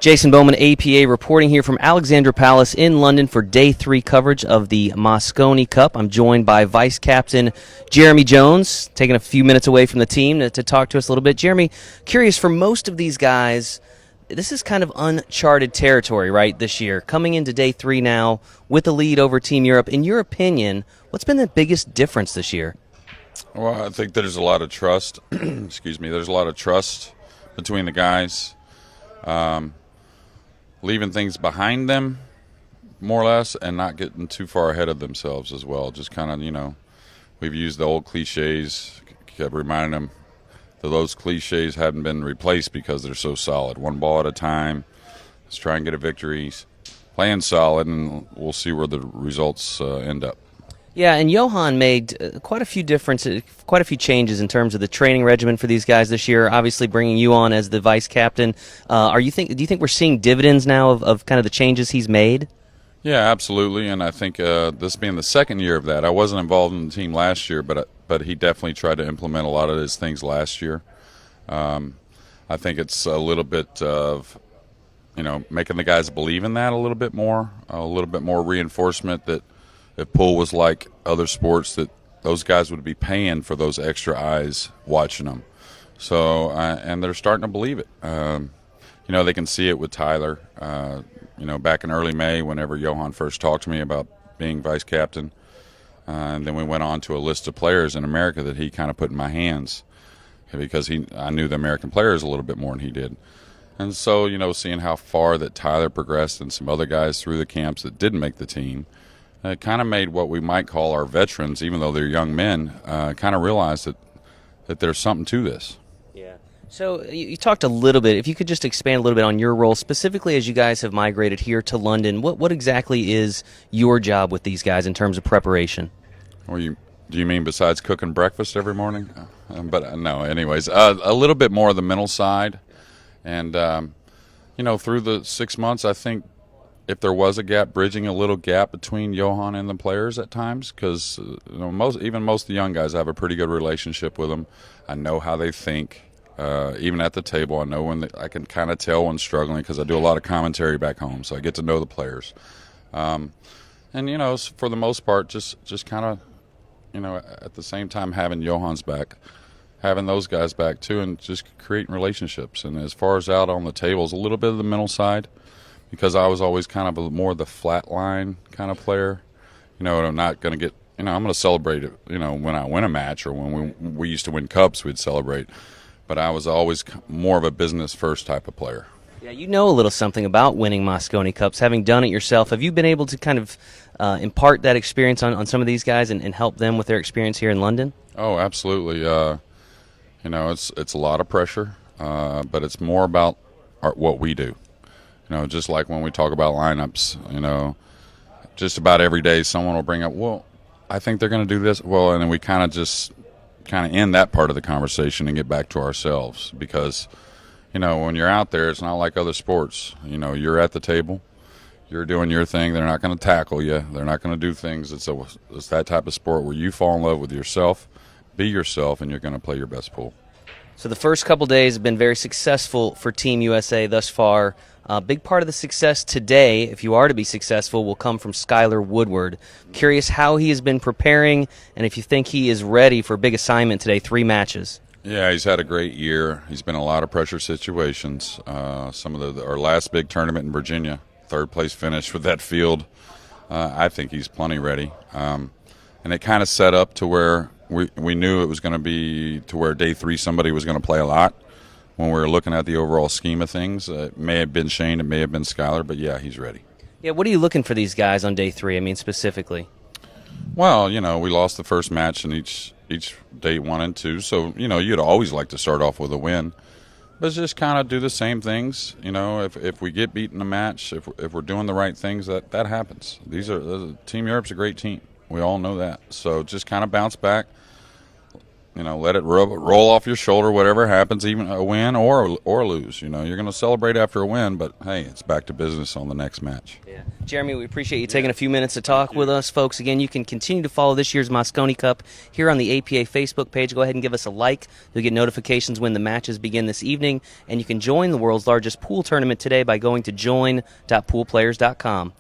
Jason Bowman, APA, reporting here from Alexandra Palace in London for Day 3 coverage of the Mosconi Cup. I'm joined by Vice Captain Jeremy Jones, taking a few minutes away from the team to talk to us a little bit. Jeremy, curious, for most of these guys, this is kind of uncharted territory, right, this year. Coming into Day 3 now with the lead over Team Europe. In your opinion, what's been the biggest difference this year? Well, I think there's a lot of trust. Excuse me. There's a lot of trust between the guys. Leaving things behind them, more or less, and not getting too far ahead of themselves as well. Just kind of, we've used the old cliches, kept reminding them that those cliches hadn't been replaced because they're so solid. One ball at a time. Let's try and get a victory. Playing solid, and we'll see where the results end up. Yeah, and Johan made quite a few changes in terms of the training regimen for these guys this year. Obviously, bringing you on as the vice captain. Do you think we're seeing dividends now of kind of the changes he's made? Yeah, absolutely. And I think this being the second year of that, I wasn't involved in the team last year, but he definitely tried to implement a lot of his things last year. I think it's a little bit of making the guys believe in that a little bit more reinforcement that. If pool was like other sports, that those guys would be paying for those extra eyes watching them. So, and they're starting to believe it. They can see it with Tyler. Back in early May, whenever Johan first talked to me about being vice captain, and then we went on to a list of players in America that he kind of put in my hands because I knew the American players a little bit more than he did. And so, seeing how far that Tyler progressed and some other guys through the camps that didn't make the team, it kind of made what we might call our veterans, even though they're young men, kind of realize that there's something to this. Yeah. So you talked a little bit. If you could just expand a little bit on your role, specifically as you guys have migrated here to London, what exactly is your job with these guys in terms of preparation? Well, do you mean besides cooking breakfast every morning? But no, anyways, a little bit more of the mental side. And, through the 6 months, I think, if there was a gap, bridging a little gap between Johan and the players at times, because most of the young guys, I have a pretty good relationship with them. I know how they think, even at the table. I know I can kind of tell when struggling because I do a lot of commentary back home, so I get to know the players. And for the most part, just kind of, at the same time having Johan's back, having those guys back too, and just creating relationships. And as far as out on the tables, a little bit of the mental side. Because I was always kind of more the flat line kind of player. I'm not going to get, I'm going to celebrate it, when I win a match or when we used to win cups, we'd celebrate. But I was always more of a business first type of player. Yeah, you know a little something about winning Mosconi Cups, having done it yourself. Have you been able to kind of impart that experience on some of these guys and help them with their experience here in London? Oh, absolutely. It's a lot of pressure, but it's more about what we do. Just like when we talk about lineups, just about every day someone will bring up, well, I think they're going to do this. Well, and then we kind of end that part of the conversation and get back to ourselves because, when you're out there, it's not like other sports. You're at the table, you're doing your thing. They're not going to tackle you. They're not going to do things. It's that type of sport where you fall in love with yourself, be yourself, and you're going to play your best pool. So the first couple days have been very successful for Team USA thus far. A big part of the success today, if you are to be successful, will come from Skylar Woodward. Curious how he has been preparing and if you think he is ready for a big assignment today, 3 matches. Yeah, he's had a great year. He's been in a lot of pressure situations. Our last big tournament in Virginia, 3rd place finish with that field. I think he's plenty ready. And it kind of set up to where we knew it was going to be to where Day 3 somebody was going to play a lot. When we were looking at the overall scheme of things, it may have been Shane, it may have been Skylar, but yeah, he's ready. Yeah, what are you looking for these guys on Day 3, I mean specifically? Well, we lost the first match in each Day 1 and 2, so, you'd always like to start off with a win. But just kind of do the same things. If we get beaten a match, if we're doing the right things, that happens. Team Europe's a great team. We all know that. So just kind of bounce back. let it roll off your shoulder. Whatever happens, even a win or lose, you're going to celebrate after a win. But hey, it's back to business on the next match. Yeah. Jeremy, we appreciate you taking a few minutes to talk with us, folks. Again, you can continue to follow this year's Mosconi Cup here on the APA Facebook page. Go ahead and give us a like. You'll get notifications when the matches begin this evening, and you can join the world's largest pool tournament today by going to join.poolplayers.com.